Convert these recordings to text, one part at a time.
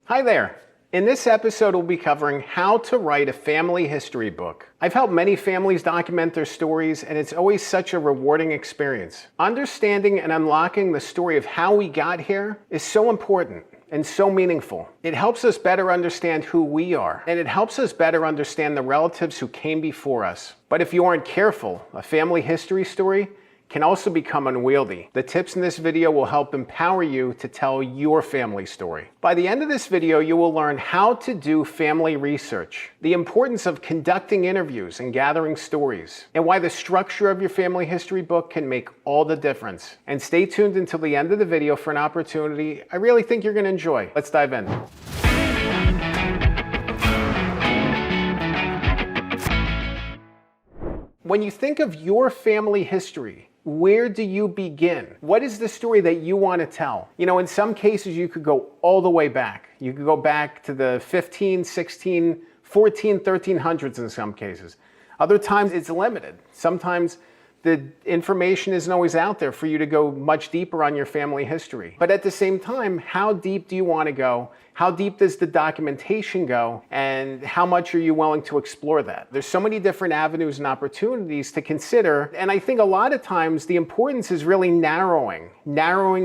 Hi there. In this episode, we'll be covering how to write a family history book. I've helped many families document their stories, and it's always such a rewarding experience. Understanding and unlocking the story of how we got here is so important and so meaningful. It helps us better understand who we are, and it helps us better understand the relatives who came before us. But if you aren't careful, a family history story can also become unwieldy. The tips in this video will help empower you to tell your family story. By the end of this video, you will learn how to do family research, the importance of conducting interviews and gathering stories, and why the structure of your family history book can make all the difference. And stay tuned until the end of the video for an opportunity I really think you're gonna enjoy. Let's dive in. When you think of your family history, where do you begin? What is the story that you want to tell? You know, in some cases, you could go all the way back. You could go back to the 15, 16, 14, 1300s in some cases. Other times, it's limited. Sometimes the information isn't always out there for you to go much deeper on your family history. But at the same time, how deep do you want to go? How deep does the documentation go? And how much are you willing to explore that? There's so many different avenues and opportunities to consider. And I think a lot of times the importance is really narrowing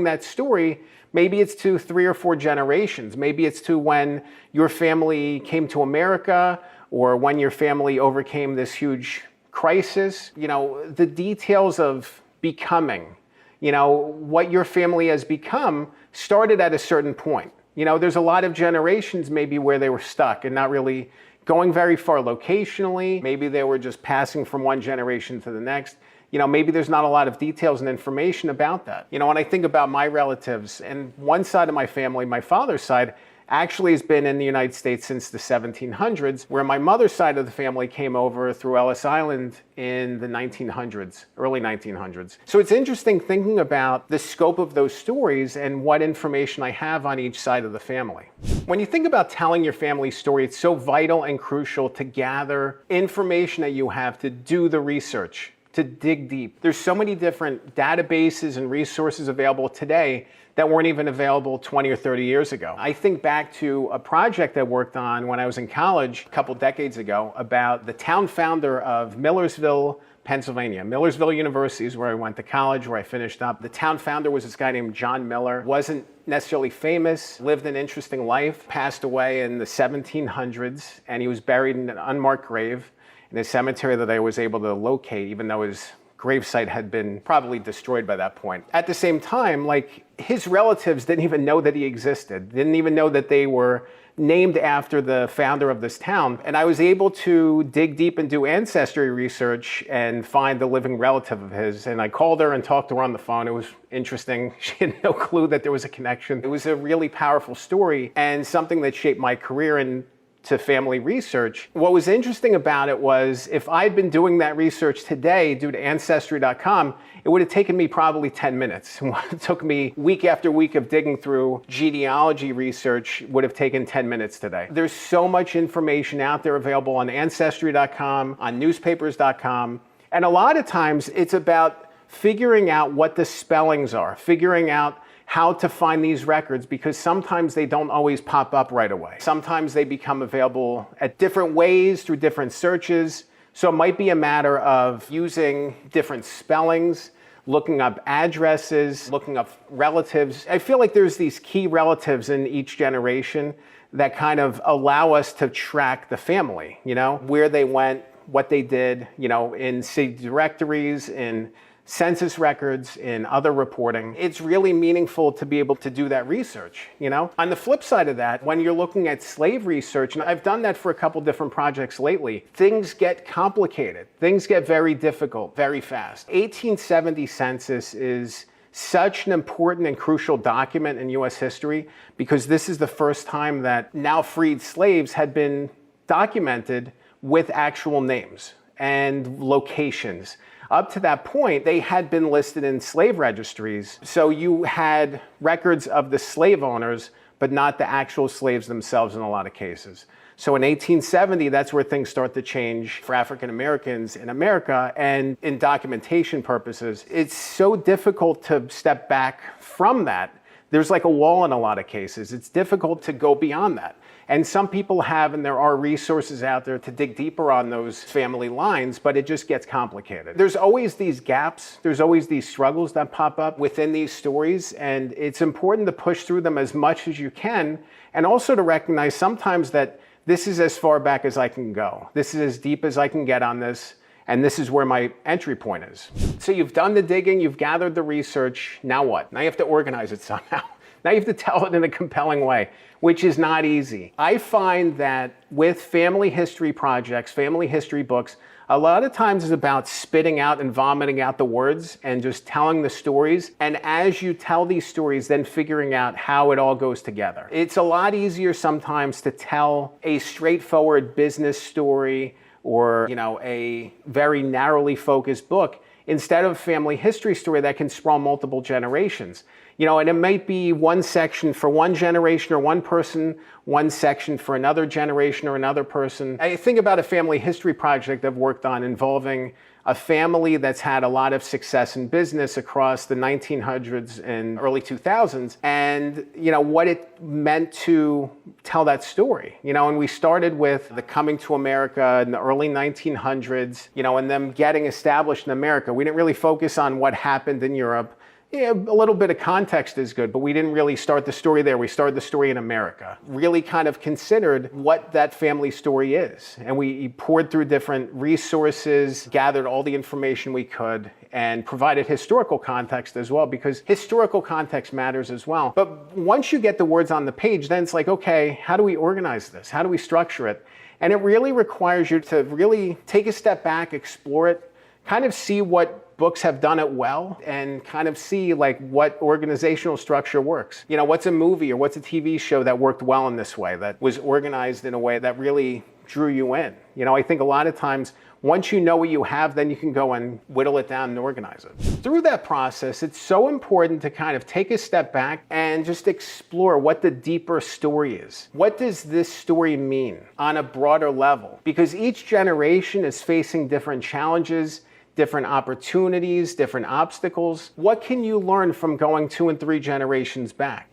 that story. Maybe it's to 3 or 4 generations. Maybe it's to when your family came to America or when your family overcame this huge crisis. You know, the details of becoming, you know, what your family has become started at a certain point. You know, there's a lot of generations maybe where they were stuck and not really going very far locationally. Maybe they were just passing from one generation to the next. You know, maybe there's not a lot of details and information about that. You know, when I think about my relatives, and one side of my family, my father's side, actually has been in the United States since the 1700s, where my mother's side of the family came over through Ellis Island in the 1900s, early 1900s. So it's interesting thinking about the scope of those stories and what information I have on each side of the family. When you think about telling your family story, it's so vital and crucial to gather information that you have, to do the research, to dig deep. There's so many different databases and resources available today that weren't even available 20 or 30 years ago. I think back to a project I worked on when I was in college a couple decades ago about the town founder of Millersville, Pennsylvania. Millersville University is where I went to college, where I finished up. The town founder was this guy named John Miller. Wasn't necessarily famous, lived an interesting life, passed away in the 1700s, and he was buried in an unmarked grave in a cemetery that I was able to locate, even though his gravesite had been probably destroyed by that point. At the same time, like, his relatives didn't even know that he existed, didn't even know that they were named after the founder of this town. And I was able to dig deep and do ancestry research and find the living relative of his. And I called her and talked to her on the phone. It was interesting. She had no clue that there was a connection. It was a really powerful story and something that shaped my career and to family research. What was interesting about it was if I'd been doing that research today due to Ancestry.com, it would have taken me probably 10 minutes. What took me week after week of digging through genealogy research would have taken 10 minutes today. There's so much information out there available on Ancestry.com, on newspapers.com, and a lot of times it's about figuring out what the spellings are, figuring out how to find these records, because sometimes they don't always pop up right away. Sometimes they become available at different ways through different searches. So it might be a matter of using different spellings, looking up addresses, looking up relatives. I feel like there's these key relatives in each generation that kind of allow us to track the family, you know, where they went, what they did, you know, in city directories, in census records, in other reporting. It's really meaningful to be able to do that research, you know? On the flip side of that, when you're looking at slave research, and I've done that for a couple different projects lately, things get complicated. Things get very difficult, very fast. 1870 census is such an important and crucial document in US history because this is the first time that now freed slaves had been documented with actual names and locations. Up to that point, they had been listed in slave registries. So you had records of the slave owners, but not the actual slaves themselves in a lot of cases. So in 1870, that's where things start to change for African Americans in America. And in documentation purposes, it's so difficult to step back from that there's like a wall in a lot of cases. It's difficult to go beyond that. And some people have, and there are resources out there to dig deeper on those family lines, but it just gets complicated. There's always these gaps, there's always these struggles that pop up within these stories, and it's important to push through them as much as you can, and also to recognize sometimes that this is as far back as I can go. This is as deep as I can get on this, and this is where my entry point is. So you've done the digging, you've gathered the research, now what? Now you have to organize it somehow. Now you have to tell it in a compelling way, which is not easy. I find that with family history projects, family history books, a lot of times it's about spitting out and vomiting out the words and just telling the stories. And as you tell these stories, then figuring out how it all goes together. It's a lot easier sometimes to tell a straightforward business story or, a very narrowly focused book instead of family history story that can sprawl multiple generations. And it might be one section for one generation or one person, one section for another generation or another person. I think about a family history project I've worked on involving a family that's had a lot of success in business across the 1900s and early 2000s, and what it meant to tell that story. And we started with the coming to America in the early 1900s, and them getting established in America. We didn't really focus on what happened in Europe. Yeah, a little bit of context is good, but we didn't really start the story there. We started the story in America. Really kind of considered what that family story is. And we poured through different resources, gathered all the information we could, and provided historical context as well, because historical context matters as well. But once you get the words on the page, then it's like, okay, how do we organize this? How do we structure it? And it really requires you to really take a step back, explore it, kind of see what books have done it well, and kind of see like what organizational structure works. What's a movie or what's a TV show that worked well in this way, that was organized in a way that really drew you in. I think a lot of times, once you know what you have, then you can go and whittle it down and organize it. Through that process, it's so important to kind of take a step back and just explore what the deeper story is. What does this story mean on a broader level? Because each generation is facing different challenges, different opportunities, different obstacles. What can you learn from going 2 and 3 generations back?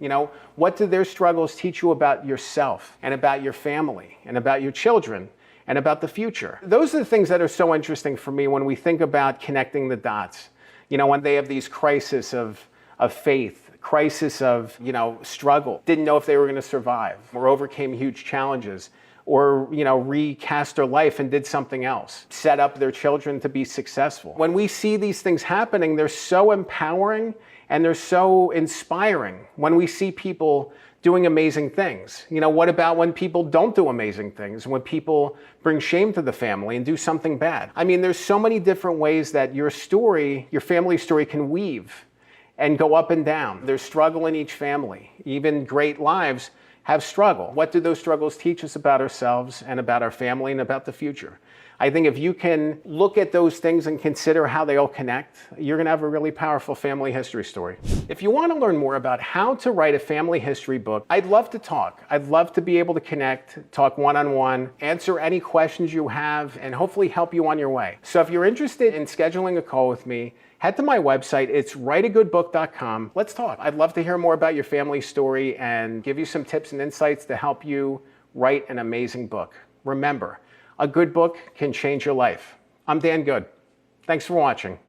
What do their struggles teach you about yourself and about your family and about your children and about the future? Those are the things that are so interesting for me when we think about connecting the dots. When they have these crises of faith, crisis of, struggle, didn't know if they were going to survive, or overcame huge challenges, or recast their life and did something else, set up their children to be successful. When we see these things happening, they're so empowering and they're so inspiring. When we see people doing amazing things, what about when people don't do amazing things? When people bring shame to the family and do something bad? There's so many different ways that your story, your family story, can weave and go up and down. There's struggle in each family. Even great lives have struggle. What do those struggles teach us about ourselves and about our family and about the future? I think if you can look at those things and consider how they all connect, you're going to have a really powerful family history story. If you want to learn more about how to write a family history book, I'd love to talk. I'd love to be able to connect, talk one-on-one, answer any questions you have, and hopefully help you on your way. So if you're interested in scheduling a call with me, head to my website. It's writeagoodbook.com. Let's talk. I'd love to hear more about your family story and give you some tips and insights to help you write an amazing book. Remember, a good book can change your life. I'm Dan Good. Thanks for watching.